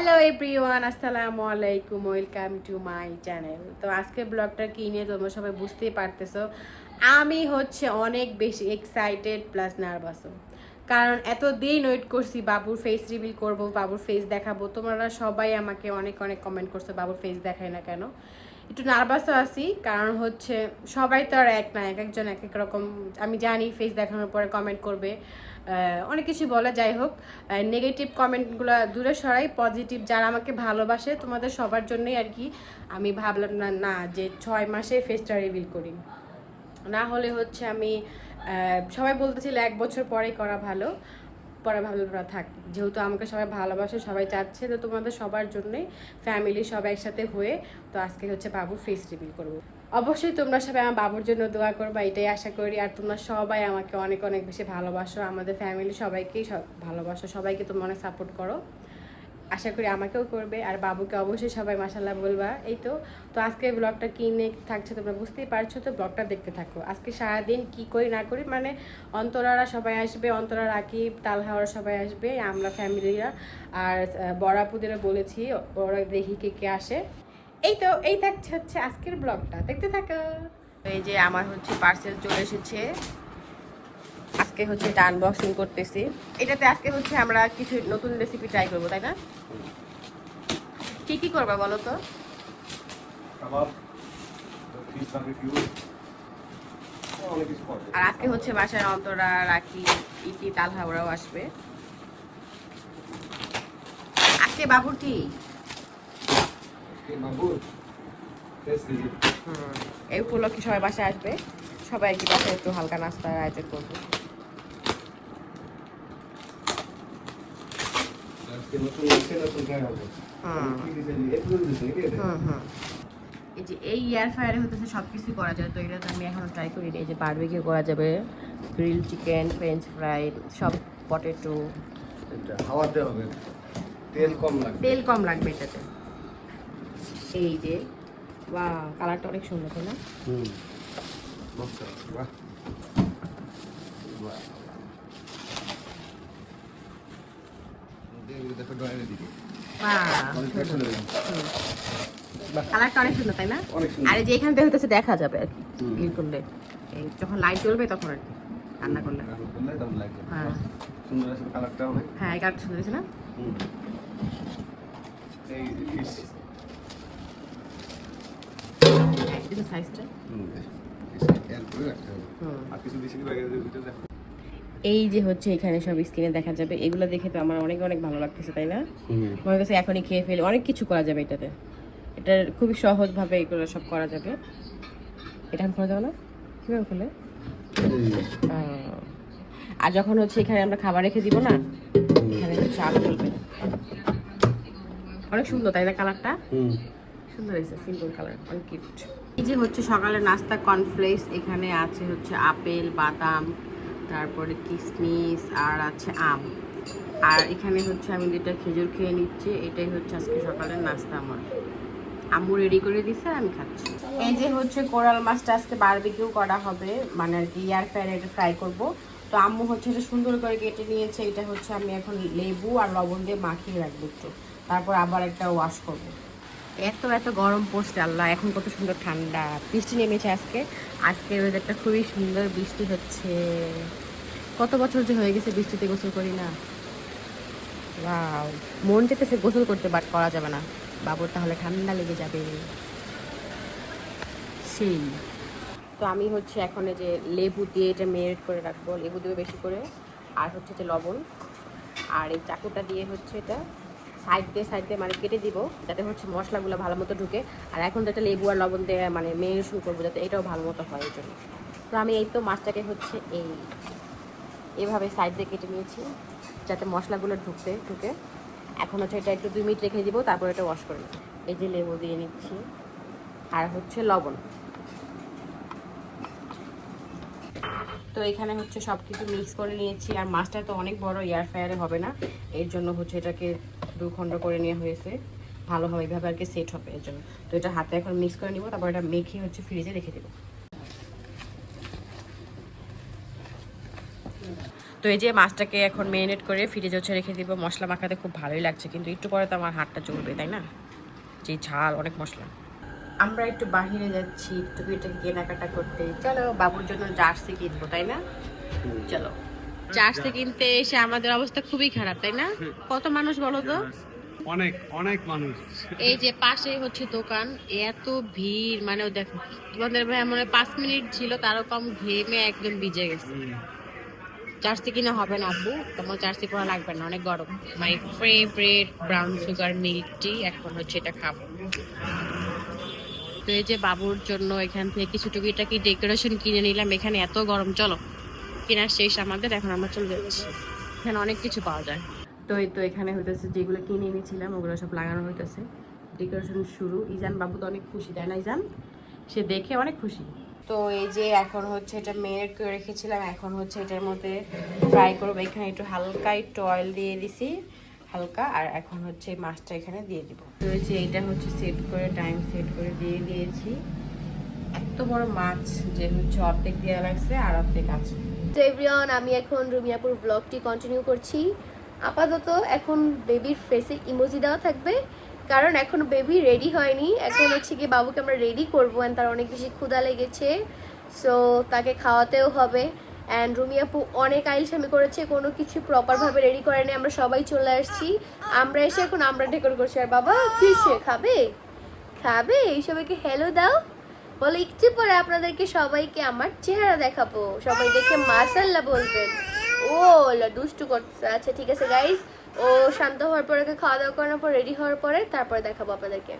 Hello everyone, আসসালামু আলাইকুম, welcome to my channel. তো আজকে ব্লগটা কি নিয়ে তোমরা সবাই বুঝতেই পারতেছো। আমি হচ্ছে অনেক বেশি এক্সাইটেড প্লাস নার্ভাসও, কারণ এতদিন ওয়েট করছি বাবুর ফেস রিভিল করব, বাবুর ফেস দেখাবো। তোমরা সবাই আমাকে অনেক অনেক কমেন্ট করছো বাবুর ফেস দেখায় না কেন। একটু নার্ভাসও আছি, কারণ হচ্ছে সবাই তো আর এক না, এক একজন এক এক রকম। আমি জানি ফেস দেখানোর পরে কমেন্ট করবে, অনেক কিছু বলে। যাই হোক, নেগেটিভ কমেন্টগুলো দূরে সরাই, পজিটিভ যারা আমাকে ভালোবাসে তোমাদের সবার জন্যই আর কি। আমি ভাবলাম না না যে 6 মাসে ফেসটা রিভিল করি, না হলে হচ্ছে আমি সবাই বলতেছিল 1 বছর পরে করা ভালো, পরে ভালো না থাক। যেহেতু আমাকে সবাই ভালোবাসে, সবাই চাচ্ছে, তো তোমাদের সবার জন্যই ফ্যামিলি সবাই একসাথে হয়ে তো আজকে হচ্ছে বাবুর ফেস রিভিল করবো। অবশ্যই তোমরা সবাই আমার বাবুর জন্য দোয়া করবা, এটাই আশা করি। আর তোমরা সবাই আমাকে অনেক অনেক বেশি ভালোবাসো, আমাদের ফ্যামিলি সবাইকেই ভালোবাসো, সবাইকে তোমরা অনেক সাপোর্ট করো, আশা করি আমাকেও করবে। আর বাবুকে অবশ্যই সবাই মাশাআল্লাহ বলবা। এই তো তো আজকে ব্লগটা কী নিয়ে থাকছে তোমরা বুঝতেই পারছো, তো ব্লগটা দেখতে থাকো। আজকে সারাদিন কি করি না করি, মানে অন্তরারা সবাই আসবে, অন্তরা, রাকিব, তালহাওয়ারা সবাই আসবে, আমরা ফ্যামিলিরা। আর বড়াপুদেরও বলেছি, ওরা দেখি কে কে আসে। এই তো এই থাকছে হচ্ছে আজকের ব্লগটা, দেখতে থাকো। এই যে আমার হচ্ছে পার্সেল চলে এসেছে, আজকে হচ্ছে এটা আনবক্সিং করতেছি। এটাতে আজকে হচ্ছে আমরা কিছু নতুন রেসিপি ট্রাই করবো, তাই না? কি কি করবা বলো তো? আর আজকে হচ্ছে বাসায় অন্তরা, রাখি, ইতি, তালহা ওরাও আসবে। আজকে বাবুর কি এই উপলক্ষে সবাই বাসায় আসবে, সবাই আর কি বাসায় একটু হালকা নাস্তার আয়োজন করবো। এই যে এই এয়ার ফ্রায়ারে হতেছে সব কিছু করা যায়, তো এটা তো আমি এখনো ট্রাই করি। এই যে বারবিকিউ করা যাবে, গ্রিল চিকেন, ফ্রেঞ্চ ফ্রাই, সব পটেটো। এটা হাওয়াতে হবে, তেল কম লাগবে, তেল কম লাগবে এটাতে। এই যে বাহ, কালারটা অনেক সুন্দর, তাই না? বাহ দেখো ড্রয়ারের দিকে কালারটা অনেক সুন্দর, তাই না? আর এই যে এখান থেকে হইতেছে দেখা যাবে আর কি, ক্লিক করলে এই যখন লাইট জ্বলবে তখন আর কি রান্না করলে। হ্যাঁ সুন্দর আছে কালারটা অনেক। হ্যাঁ, এই কালারটা সুন্দর আছে না? এই ফিশ এটা সাইজটা এরপরে রাখতে হবে। আর কিছু বেশি ব্যাগের ভিতরে দেখো। এই যে হচ্ছে এখানে সব স্ক্রিনে দেখা যাবে, এগুলো দেখে তো আমার অনেক অনেক ভালো লাগতেছে, তাই না? মনে হচ্ছে এখনই খেয়ে ফেলে, অনেক কিছু করা যাবে এটাতে। এটা খুবই সহজভাবে এগুলো সব করা যাবে। এটা আমি খোলা যাবে না, কীভাবে খুলে? আর যখন হচ্ছে এখানে আমরা খাবার রেখে দিব না, এখানে হচ্ছে আলো জ্বলবে। অনেক সুন্দর, তাই না? কালারটা সুন্দর হয়েছে, সিম্পল কালার, অনেক কিউট। এই যে হচ্ছে সকালের নাস্তা কর্নফ্লেক্স, এখানে আছে হচ্ছে আপেল, বাদাম, তারপরে কিশমিশ, আর আছে আম। আর এখানে হচ্ছে আমি 2টা খেজুর খেয়ে নিচ্ছি। এটাই হচ্ছে আজকে সকালের নাস্তা আমার। আম্মু রেডি করে দিছে, আমি খাচ্ছি। এই যে হচ্ছে কোরাল মাছটা আজকে বারবিকিউ করা হবে, মানে আর কি এয়ার ফ্রায়ারে এটা ফ্রাই করব। তো আম্মু হচ্ছে এটা সুন্দর করে কেটে নিয়েছে। এটা হচ্ছে আমি এখন লেবু আর লবণ দিয়ে মাখিয়ে রাখবো একটু, তারপর আবার একটা ওয়াশ করব। এত এত গরম পড়ছে, আল্লাহ, এখন কত সুন্দর ঠান্ডা, বৃষ্টি নেমেছে আজকে। আজকের ওয়েদারটা খুবই সুন্দর, বৃষ্টি হচ্ছে। কত বছর যে হয়ে গেছে বৃষ্টিতে গোসল করি না। ওয়াও, মন যেতেছে গোসল করতে, বাট করা যাবে না, বাবুর তাহলে ঠান্ডা লেগে যাবে। সেই তো আমি হচ্ছে এখন এই যে লেবু দিয়ে এটা মেরিনেট করে রাখবো, লেবু দেবো বেশি করে, আর হচ্ছে যে লবণ, আর এই চাকুটা দিয়ে হচ্ছে এটা সাইড দিয়ে মানে কেটে দিব, যাতে হচ্ছে মশলাগুলো ভালো মতো ঢুকে। আর এখন তো একটা লেবু আর লবণ দিয়ে মানে মেরিনেশন করবো, যাতে এটাও ভালো মতো হয় এই জন্য। তো আমি এই তো মাছটাকে হচ্ছে এইভাবে সাইড দিয়ে কেটে নিয়েছি, যাতে মশলাগুলো ঢুকে। এখন হচ্ছে এটা একটু 2 মিনিট রেখে দিব, তারপর এটা ওয়াশ করে নেব। এই যে লেবু দিয়ে নিচ্ছি, আর হচ্ছে লবণ। তো এখানে হচ্ছে সব কিছু মিক্স করে নিয়েছি। আর মাছটা তো অনেক বড়, এয়ার ফ্রায়ারে হবে না, এর জন্য হচ্ছে এটাকে 2 খণ্ড করে নেওয়া হয়েছে, ভালোভাবে এইভাবে আর কি সেট হবে এর জন্য। তো এটা হাতে এখন মিক্স করে নিব, তারপর এটা মেখে হচ্ছে ফ্রিজে রেখে দেবো। তো এই যে মাছটাকে এখন ম্যারিনেট করে ফ্রিজে হচ্ছে রেখে দিব। মশলা মাখাতে খুব ভালোই লাগছে, কিন্তু একটু পরে তো আমার হাতটা চলবে, তাই না? যে ঝাল, অনেক মশলা। আমরা একটু বাহিরে যাচ্ছি একটু এটাকে কেনাকাটা করতে। চলো বাবুর জন্য জার্সি কিনবো, তাই না? চলো জার্সি কিনতে এসে আমাদের অবস্থা খুবই খারাপ, তাই না? কত মানুষ বলো তো? অনেক অনেক মানুষ। এই যে পাশে হচ্ছে দোকান, এত ভিড়, মানে দেখো তোমাদের ভাই মনে হয় 5 মিনিট ছিল, তারও কম ঘেমে একদম ভিজে গেছে। জার্সি কিনা হবে না আব্বু, তোমার জার্সি পরা লাগবে না, অনেক গরম। My favourite brown sugar milk tea, এখন হচ্ছে এটা খাবো। তো এই যে বাবুর জন্য এখান থেকে কিছু টুকিটাকি ডেকোরেশন কিনে নিলাম। এখানে এত গরম, চলো কেনার শেষ আমাদের, এখন আমরা চলে যাচ্ছি। এখানে অনেক কিছু পাওয়া যায়। তো এই তো এখানে হইতেছে যেগুলো কিনে এনেছিলাম ওগুলো সব লাগানো হইতেছে, ডেকোরেশন শুরু। ইজান বাবু তো অনেক খুশি, তাই না ইজান? সে দেখে অনেক খুশি। তো এই যে এখন হচ্ছে এটা মেরিনেট করে রেখেছিলাম, এখন হচ্ছে এটার মধ্যে ফ্রাই করবো। এখানে একটু হালকা একটু অয়েল দিয়ে দিছি হালকা, আর এখন হচ্ছে মাছটা এখানে দিয়ে দিব। তো এই যে এটা হচ্ছে সেট করে টাইম সেট করে দিয়ে দিয়েছি। এত বড় মাছ যে হচ্ছে অর্ধেক দেওয়া লাগছে আর অর্ধেক আছে। তো এভরিওয়ান, আমি এখন রুমিয়াপুর ব্লগটি কন্টিনিউ করছি। আপাতত এখন বেবির ফেসে ইমোজি দেওয়া থাকবে, কারণ এখন বেবি রেডি হয়নি। এখন হচ্ছে গিয়ে বাবুকে আমরা রেডি করবো, অ্যান্ড তার অনেক বেশি ক্ষুধা লেগেছে, সো তাকে খাওয়াতেও হবে। অ্যান্ড রুমিয়াপু অনেক আইলসামি করেছে, কোনো কিছু প্রপারভাবে রেডি করেনি। আমরা সবাই চলে আসছি, আমরা এসে এখন আমরা ডেকোর করছি। আর বাবা কিসে খাবে খাবে এই সবাইকে হ্যালো দাও, বলে একটু পরে আপনাদেরকে সবাইকে আমার চেহারা দেখাবো, সবাই দেখে মাশাআল্লাহ বলবেন। ও দুষ্টু করতেছে। আচ্ছা ঠিক আছে গাইস, ও শান্ত হওয়ার পরে, খাওয়া দাওয়া করার পর রেডি হওয়ার পরে তারপরে দেখাবো আপনাদেরকে।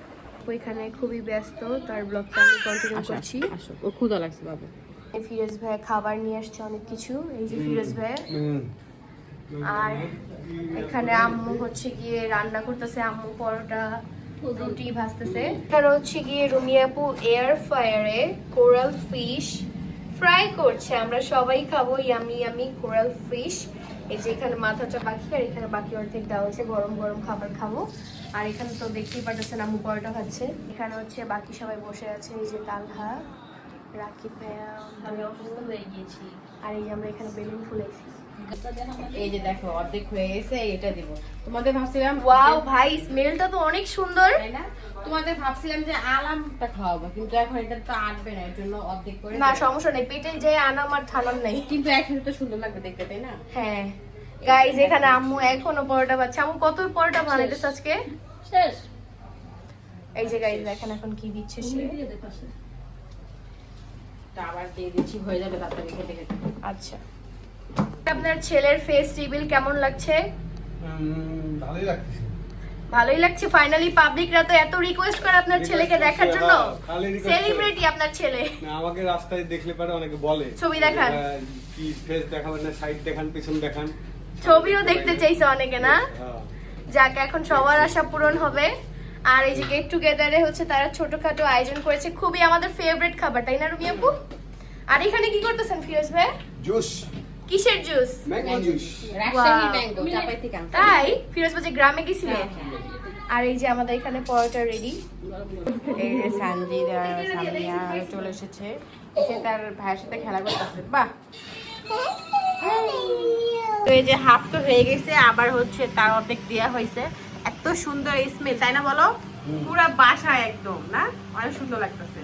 ওইখানে খুবই ব্যস্ত, তার ব্লগটা আমি কন্টিনিউ করছি। ও ক্ষুধা লাগছে বাবু। ফিরোজ ভাই খাবার নিয়ে আসছে অনেক কিছু, এই যে ফিরোজ ভাই। আর এখানে আম্মু হচ্ছে গিয়ে রান্না করতেছে, আম্মু পরোটা রুটি ভাজতেছে। এখানে হচ্ছে গিয়ে রুমিয়াপু এয়ার ফায়ারে কোরাল ফিশ ফ্রাই করছে, আমরা সবাই খাবো ইয়ামি ইয়ামি কোরাল ফিশ। এই যে এখানে মাথাটা বাকি, আর এখানে বাকি অর্ধেক দেওয়া হয়েছে, গরম গরম খাবার খাবো। আর এখানে তো দেখতেই পাচ্ছেন আম্মু পরোটা খাচ্ছে। এখানে হচ্ছে বাকি সবাই বসে আছে, এই যে তালহা, রাকিব ভাইয়া, আমি অসুস্থ হয়ে গিয়েছি। আর এই যে আমরা এখানে বেলুন ফুলাইছি। এই যে দেখো অর্ধেক হয়ে গেছে, এটা দিব তোমাদের। ভাবছিলাম ওয়াও ভাই, স্মেলটা তো অনেক সুন্দর, তাই না? তোমাদের ভাবছিলাম যে আলামটা খাওয়াবো, কিন্তু এখন এটা তো আটবে না, এর জন্য অর্ধেক করে না সমস্যা নেই, পেটে যে আনাম আর ঠানাম নেই। কিন্তু একসাথে তো সুন্দর লাগবে দেখতে, তাই না? হ্যাঁ গাইজ, এখানে আম্মু এখনো পরোটা বানাচ্ছে। আম্মু কত পরোটা বানাইতেছে আজকে? শেষ। এই যে গাইজ দেখেন এখন কি দিচ্ছে সে। তা আবার দিয়ে দিচ্ছি, হয়ে যাবে তাড়াতাড়ি খেতে খেতে। আচ্ছা, আপনার ছেলের ফেস রিভিল কেমন লাগছে? ভালোই লাগতেছে। ভালোই লাগছে। ফাইনালি পাবলিকরা তো এত রিকোয়েস্ট করে আপনার ছেলেকে দেখার জন্য, খালি request করে। সেলিব্রিটি আপনার ছেলে। না, আমাকে রাস্তায় দেখলে পারে অনেকে বলে ছবি দেখান। কি ফেস দেখাবেন না, সাইড দেখান, পিছন দেখান। ছবিও দেখতে চাইছে অনেকে, না? হ্যাঁ। যাক, এখন সবার আশা পূরণ হবে। আর এই যে গেট টুগেদারে হচ্ছে তারা ছোটখাটো আয়োজন করেছে, খুবই আমাদের ফেভারিট খাবার, তাই না রুমি আপু? আর এখানে কি করতেছেন ফিরোজ ভাই? জুস, কিসের juice? Mango juice. Rajshahi Wow. Mango Chapai থেকে আনছি। তাই ফিরোজ ভাই যে গ্রামে গেছিলেন? হ্যাঁ। আর এই যে আমাদের এখানে পরোটা রেডি। এই যে সানজিদ আর সামিয়া চলে এসেছে, এসে তার ভাইয়ের সাথে খেলা করতেছে। বাহ, তো এই যে হাফ তো হয়ে গেছে, আবার হচ্ছে তার অর্ধেক দেওয়া হয়েছে। এত সুন্দর স্মেল, তাই না বলো? পুরা বাসায় একদম, না? অনেক সুন্দর লাগতেছে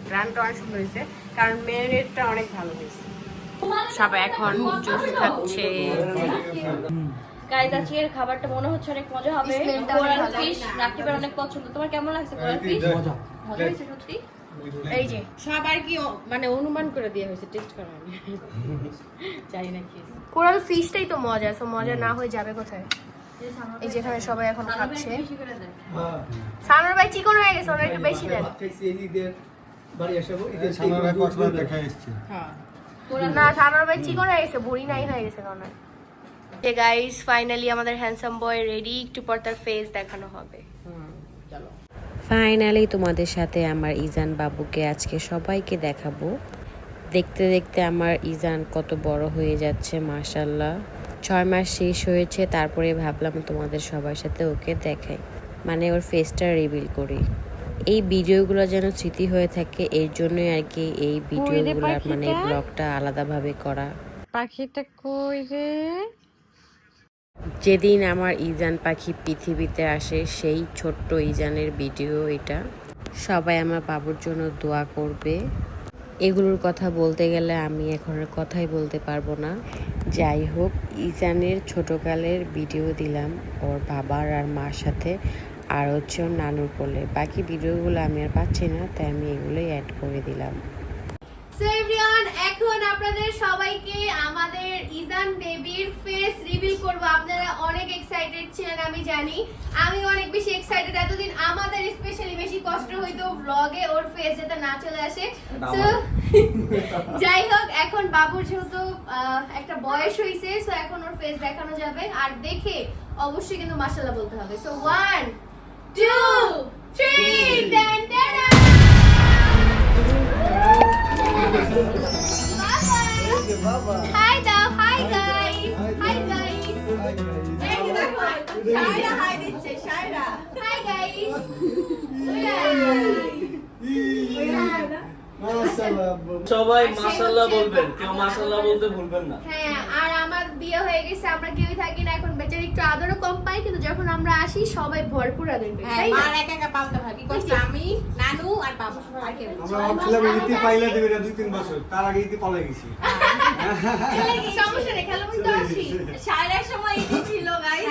গ্রানটা অনেক সুন্দর হয়েছে, কারণ মেরিনেটটা অনেক ভালো হয়েছে। সবাই এখন জুস খাচ্ছে। গাইস আজকের খাবারটা মনে হচ্ছে অনেক মজা হবে। স্মেলটা অনেক কোরাল ভালো। ফিশ রাকিবের অনেক পছন্দ। তোমার কেমন লাগছে কোরাল ফিশ? মজা। ভালো হয়েছে সত্যি? এই যে সবার কি মানে অনুমান করে দিয়ে হয়েছে, টেস্ট করা হয়নি। জানি না কি হয়েছে। কোরাল ফিশটাই তো মজা, সো মজা না হয়ে যাবে কোথায়? এই যে এখানে সবাই এখন খাচ্ছে। বেশি করে দেন। সানোর ভাই চিকন হয়ে গেছে, ওরা একটু বেশি দেন। সামনে কক্সবাজার দেখা এসেছে। হ্যাঁ, না, সানোর ভাই চিকন হয়ে গেছে, বুড়ি নাই হয়ে গেছে কোন। গাইস ফাইনালি আমাদের হ্যান্ডসাম বয় রেডি, একটু পর তার ফেস দেখানো হবে। চলো। ফাইনালি তোমাদের সাথে আমার ইজান বাবুকে আজকে সবাইকে দেখাবো। দেখতে দেখতে আমার ইজান কত বড় হয়ে যাচ্ছে, মাশাল্লাহ। 6 মাস শেষ হয়েছে, তারপরে ভাবলাম তোমাদের সবার সাথে ওকে দেখাই, মানে ওর ফেসটা রিভিল করি। এই ভিডিওগুলো যেন স্মৃতি হয়ে থাকে, এর জন্যই আর কি এই ভিডিওগুলো মানে ব্লগটা আলাদাভাবে করা। পাখিটা কই রে? যেদিন আমার ইজান পাখি পৃথিবীতে আসে সেই ছোট্ট ইজানের ভিডিও এটা। সবাই আমার বাবুর জন্য দোয়া করবে। এগুলোর কথা বলতে গেলে আমি এখন আর কথাই বলতে পারবো না। যাই হোক, ইজানের ছোটকালের ভিডিও দিলাম ওর বাবার আর মার সাথে, আর হচ্ছে ওর নানুর কোলে। বাকি ভিডিওগুলো আমি আর পাচ্ছি না, তাই আমি এগুলোই অ্যাড করে দিলাম। সো এভরিওয়ান, এখন আপনাদের সবাইকে আমাদের ইজান বেবির ফেস রিভিল করব। আপনারা অনেক এক্সাইটেড ছিলেন আমি জানি, আমি অনেক বেশি এক্সাইটেড। এতদিন আমাদের স্পেশালি বেশি কষ্ট হইতো ব্লগে ওর ফেস যাতে না চলে আসে। সো যাই হোক, এখন বাবুর যেহেতু একটা বয়স হয়েছে, সো এখন ওর ফেস দেখানো যাবে, আর দেখে অবশ্যই কিন্তু মাশাআল্লাহ বলতে হবে। So 1 2 3 ten ten. Hi দাও, hi guys, hi guys. এই যে দেখো, শায়রা হাই দিচ্ছে, শায়রা। Hi guys. সবাই মাশাআল্লাহ বলবেন, কেউ মাশাআল্লাহ বলতে ভুলবেন না। হ্যাঁ, আর আমার বিয়ে হয়ে গেছে, আমরা কেউই থাকি না এখন, বেচারি একটু আদরও কম পাই, কিন্তু যখন আমরা আসি সবাই ভরপুর আদর পাই। হ্যাঁ, তাই না? মার একা একা পালতে হয়। কি করছে? আমি, নানু আর বাবু, আর কেউ না। আমরা ভাবছিলাম ইতি পাইলে দেবে না 2-3 বছর, তার আগে ইতি পালে গেছি। সমস্যা নেই, খেলো তো আসি। শায়রার সময় ঈদ ছিল গাইস।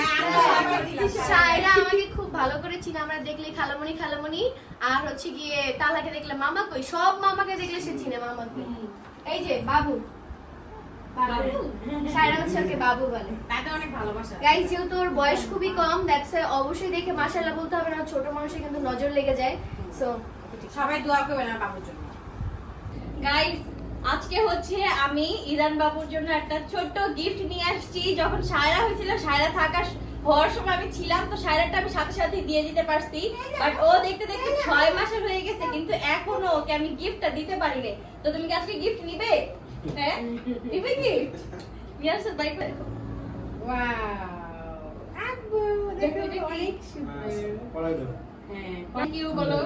শায়রা আমাকে খুব ভালো করে চিনে, আমরা দেখলে খালামণি খালামণি, আর হচ্ছে গিয়ে তালাকে দেখলে মামা কই, সব মামাকে দেখলে সে চিনে মামাকে। এই যে বাবু, শায়রা হচ্ছে ওকে বাবু বলে। তাতে অনেক ভালোবাসা। গাইস, যেহেতু ওর বয়স খুবই কম, দ্যাটস অবশ্যই দেখে মাশাআল্লাহ বলতে হবে, না ছোট মানুষের কিন্তু নজর লেগে যায়। সো সবাই দোয়া করবেন আমার বাবুর জন্য। গাইস, আজকে হচ্ছে আমি ইরান বাবুর জন্য একটা ছোট্ট গিফট নিয়ে আসছি। যখন শায়রা হয়েছিল, শায়রা হওয়ার সময় আমি ছিলাম, তো শায়রাটা আমি সাথে সাথে দিয়ে দিতে পারছি, বাট ও দেখতে দেখতে 6 মাসের হয়ে গেছে, কিন্তু এখনো ওকে আমি গিফটটা দিতে পারিনি। তো তুমি কি আজকে গিফট নিবে? হ্যাঁ, নিবে গিফট? ইয়াস বাই বাই। ওয়াও, আব্বু দেখো অনেক সুন্দর। পড়াই দাও। হ্যাঁ, থ্যাংক ইউ বলো।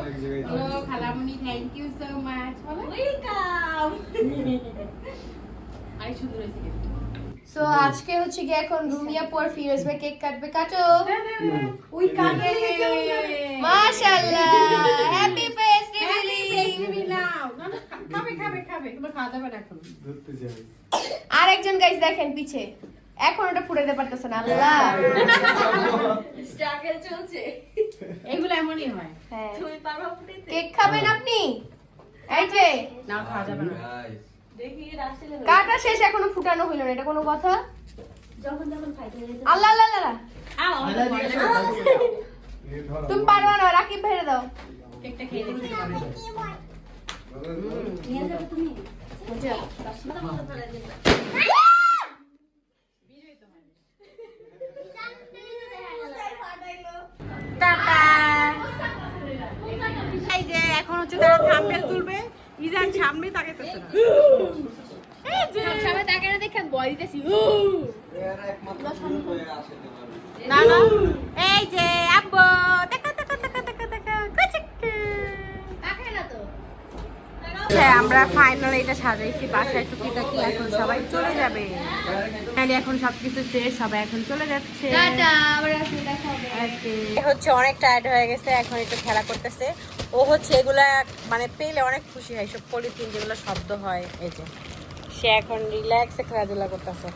বলো খালামণি, থ্যাংক ইউ সো মাচ। বলো ওয়েলকাম। আই সুন্দর হয়েছে gift। সো আজকে হচ্ছে কি এখন রুমিয়া পর ফিরোজ ভাই কেক কাটবে, কাটো। ওই কাকে মাশাআল্লাহ, হ্যাপি ফেস রিভিল নাও। না না, খাবে খাবে খাবে, তোমার খাওয়া যাবে না এখন। ধরতে যাই। আরেকজন গাইস দেখেন পিছে, এখন ওটা ফুটাইতে পারতেছে না। আল্লাহ, স্ট্রাগল চলছে। এগুলো এমনই হয়। হ্যাঁ, তুমি পারবা ফুটাইতে? কেক খাবেন আপনি? এই যে না খাওয়া যাবে না। দেখি রাসেল কাটা শেষ, এখনো ফুটানো হইল না, এটা কোনো কথা? যখন যখন খাইতে যেতে। আল্লাহ আল্লাহ আল্লাহ, আও, এই ধরো। তুমি পারবা না, রাকিব ভেড়ে দাও। কেকটা খেয়ে দেখতে পারবে। নিয়ে যাবে তুমি? বুঝছো? মাথা মাথা ধরে দিবা। টাটা। এই যে এখন হচ্ছে তারা থাম্বনেল তুলবে, ইজান সামনে তাকাইতেছে না। এই যে সবাই তাকে না দেখে বয় দিতেছি। না না, এই যে আব্বু দেখা দেখা দেখা দেখা দেখা কুচুকু। তাকে না তো। হ্যাঁ, আমরা ফাইনাল এটা সাজাইছি বাসায় টুকিটাকি, এখন সবাই চলে যাবে। তাহলে এখন সবকিছু শেষ, সবাই এখন চলে যাচ্ছে। টাটা, আবার আসলে দেখা হবে। হচ্ছে অনেক টায়ার্ড হয়ে গেছে, এখন একটু খেলা করতেছে। ও হচ্ছে এগুলা মানে পেলে অনেক খুশি হয়, সব পলিথিন যেগুলো শব্দ হয়, এই যে সে এখন রিল্যাক্সে খেলাধুলা করতেছে।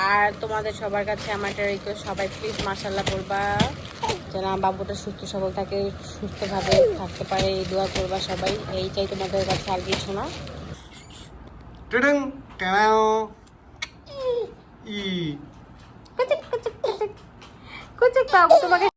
আর তোমাদের সবার কাছে আমার একটা রিকোয়েস্ট, সবাই প্লিজ মাশাআল্লাহ বলবা, যেন আমার বাবুটা সুস্থ সবল থাকে, সুস্থভাবে থাকতে পারে, এই দোয়া করবা সবাই। এইটাই তোমাদের কাছে, আর কিছু না। টিডিং টাও ই কুচুক কুচুক কুচুক কুচুক, বাবু তোমাকে